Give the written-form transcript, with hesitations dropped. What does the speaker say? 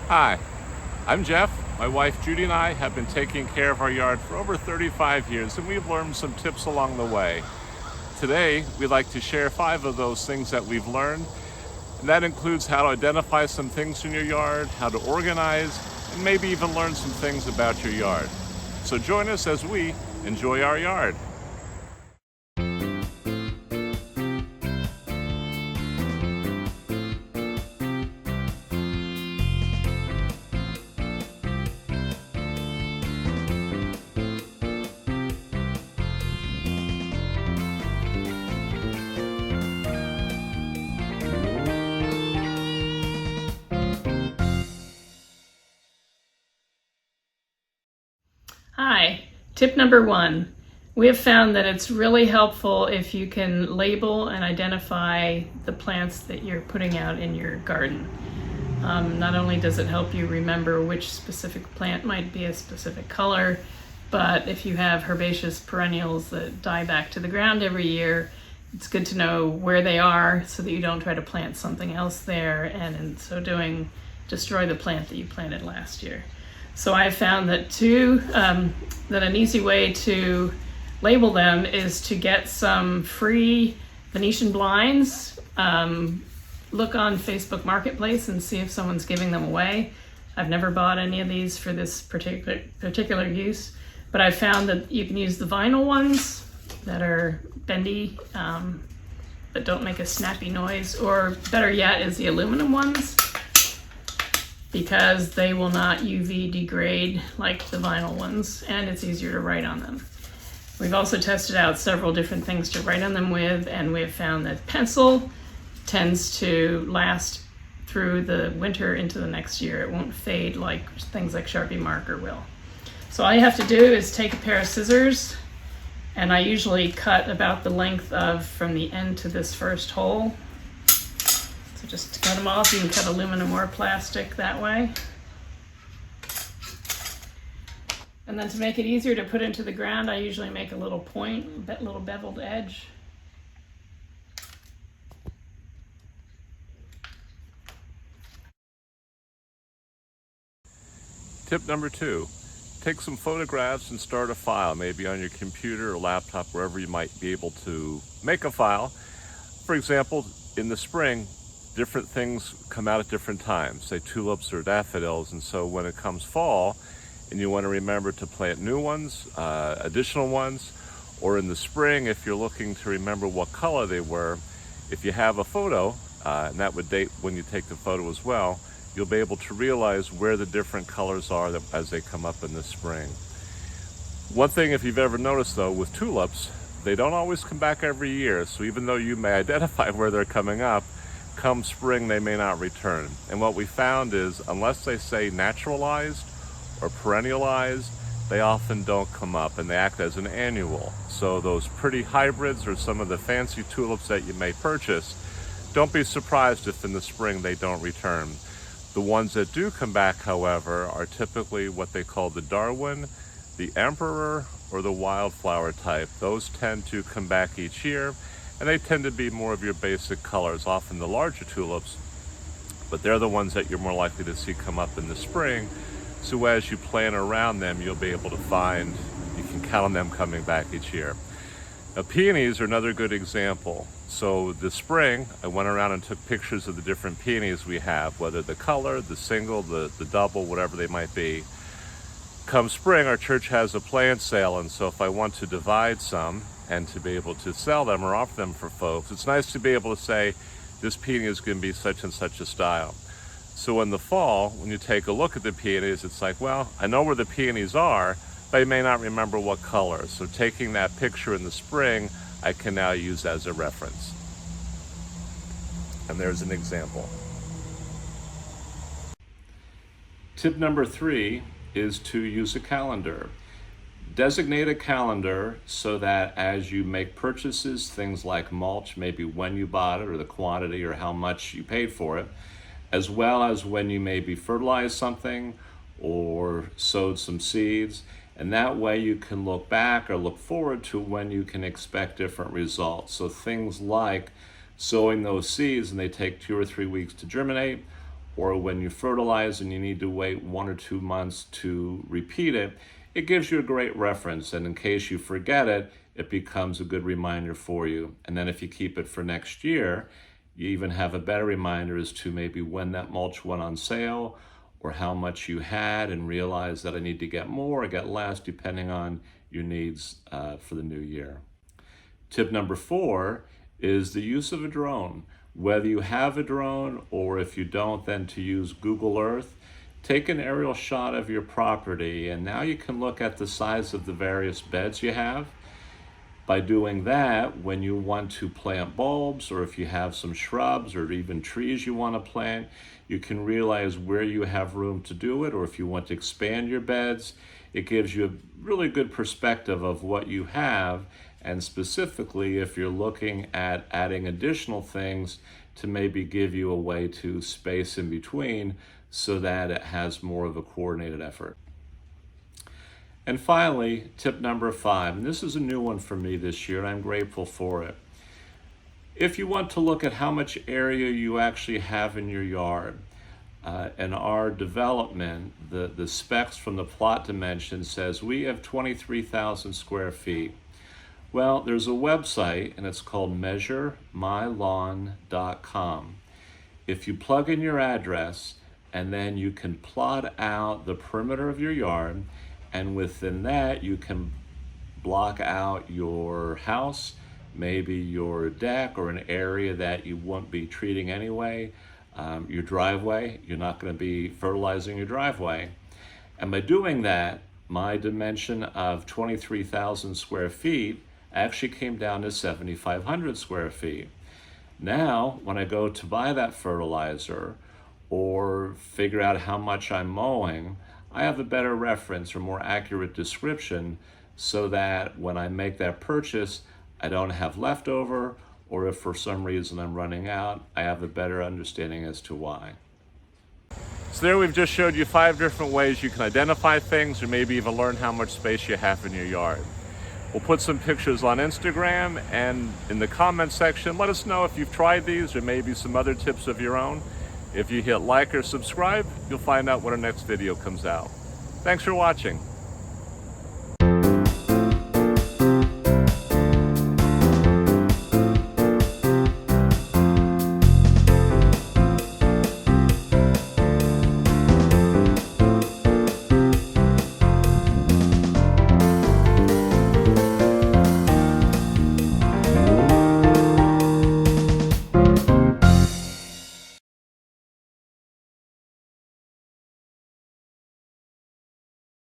Hi, I'm Jeff. My wife Judy and I have been taking care of our yard for over 35 years, and we've learned some tips along the way. Today, we'd like to share 5 of those things that we've learned, and that includes how to identify some things in your yard, how to organize, and maybe even learn some things about your yard. So join us as we enjoy our yard. Hi, tip number 1. We have found that it's really helpful if you can label and identify the plants that you're putting out in your garden. Not only does it help you remember which specific plant might be a specific color, but if you have herbaceous perennials that die back to the ground every year, it's good to know where they are so that you don't try to plant something else there and in so doing destroy the plant that you planted last year. So I found that that an easy way to label them is to get some free Venetian blinds. Look on Facebook Marketplace and see if someone's giving them away. I've never bought any of these for this particular use, but I found that you can use the vinyl ones that are bendy but don't make a snappy noise, or better yet is the aluminum ones, because they will not UV degrade like the vinyl ones, and it's easier to write on them. We've also tested out several different things to write on them with, and we've found that pencil tends to last through the winter into the next year. It won't fade like things like Sharpie marker will. So all you have to do is take a pair of scissors, and I usually cut about the length of from the end to this first hole. So just to cut them off, you can cut aluminum or plastic that way. And then to make it easier to put into the ground, I usually make a little point, a little beveled edge. Tip number 2, take some photographs and start a file, maybe on your computer or laptop, wherever you might be able to make a file. For example, in the spring, different things come out at different times, say tulips or daffodils, and so when it comes fall and you want to remember to plant new ones, additional ones, or in the spring, if you're looking to remember what color they were, if you have a photo, and that would date when you take the photo as well, you'll be able to realize where the different colors are as they come up in the spring. One thing, if you've ever noticed though, with tulips, they don't always come back every year, so even though you may identify where they're coming up, come spring they may not return. And what we found is, unless they say naturalized or perennialized, they often don't come up, and they act as an annual. So those pretty hybrids or some of the fancy tulips that you may purchase, don't be surprised if in the spring they don't return. The ones that do come back, however, are typically what they call the Darwin, the Emperor, or the Wildflower type. Those tend to come back each year, and they tend to be more of your basic colors, often the larger tulips, but they're the ones that you're more likely to see come up in the spring. So as you plan around them, you'll be able to find, you can count on them coming back each year. Now, peonies are another good example. So this spring, I went around and took pictures of the different peonies we have, whether the color, the single, the double, whatever they might be. Come spring, our church has a plant sale, and so if I want to divide some and to be able to sell them or offer them for folks, it's nice to be able to say, this peony is going to be such and such a style. So in the fall, when you take a look at the peonies, it's like, well, I know where the peonies are, but I may not remember what color. So taking that picture in the spring, I can now use as a reference. And there's an example. Tip number 3 is to use a calendar. Designate a calendar so that as you make purchases, things like mulch, maybe when you bought it or the quantity or how much you paid for it, as well as when you maybe fertilized something or sowed some seeds, and that way you can look back or look forward to when you can expect different results. So things like sowing those seeds and they take 2 or 3 weeks to germinate, or when you fertilize and you need to wait 1 or 2 months to repeat it, it gives you a great reference. And in case you forget it, it becomes a good reminder for you. And then if you keep it for next year, you even have a better reminder as to maybe when that mulch went on sale or how much you had, and realize that I need to get more or get less depending on your needs for the new year. Tip number 4 is the use of a drone. Whether you have a drone or if you don't, then to use Google Earth. Take an aerial shot of your property, and now you can look at the size of the various beds you have. By doing that, when you want to plant bulbs, or if you have some shrubs or even trees you want to plant, you can realize where you have room to do it, or if you want to expand your beds. It gives you a really good perspective of what you have, and specifically if you're looking at adding additional things to maybe give you a way to space in between so that it has more of a coordinated effort. And finally, tip number 5, and this is a new one for me this year, and I'm grateful for it. If you want to look at how much area you actually have in your yard, in our development, the specs from the plot dimension says we have 23,000 square feet. Well, there's a website, and it's called measuremylawn.com. If you plug in your address, and then you can plot out the perimeter of your yard, and within that you can block out your house, maybe your deck or an area that you won't be treating anyway, your driveway, you're not going to be fertilizing your driveway. And by doing that, my dimension of 23,000 square feet actually came down to 7,500 square feet. Now, when I go to buy that fertilizer or figure out how much I'm mowing, I have a better reference or more accurate description, so that when I make that purchase, I don't have leftover, or if for some reason I'm running out, I have a better understanding as to why. So there we've just showed you 5 different ways you can identify things, or maybe even learn how much space you have in your yard. We'll put some pictures on Instagram, and in the comment section, let us know if you've tried these or maybe some other tips of your own. If you hit like or subscribe, you'll find out when our next video comes out. Thanks for watching.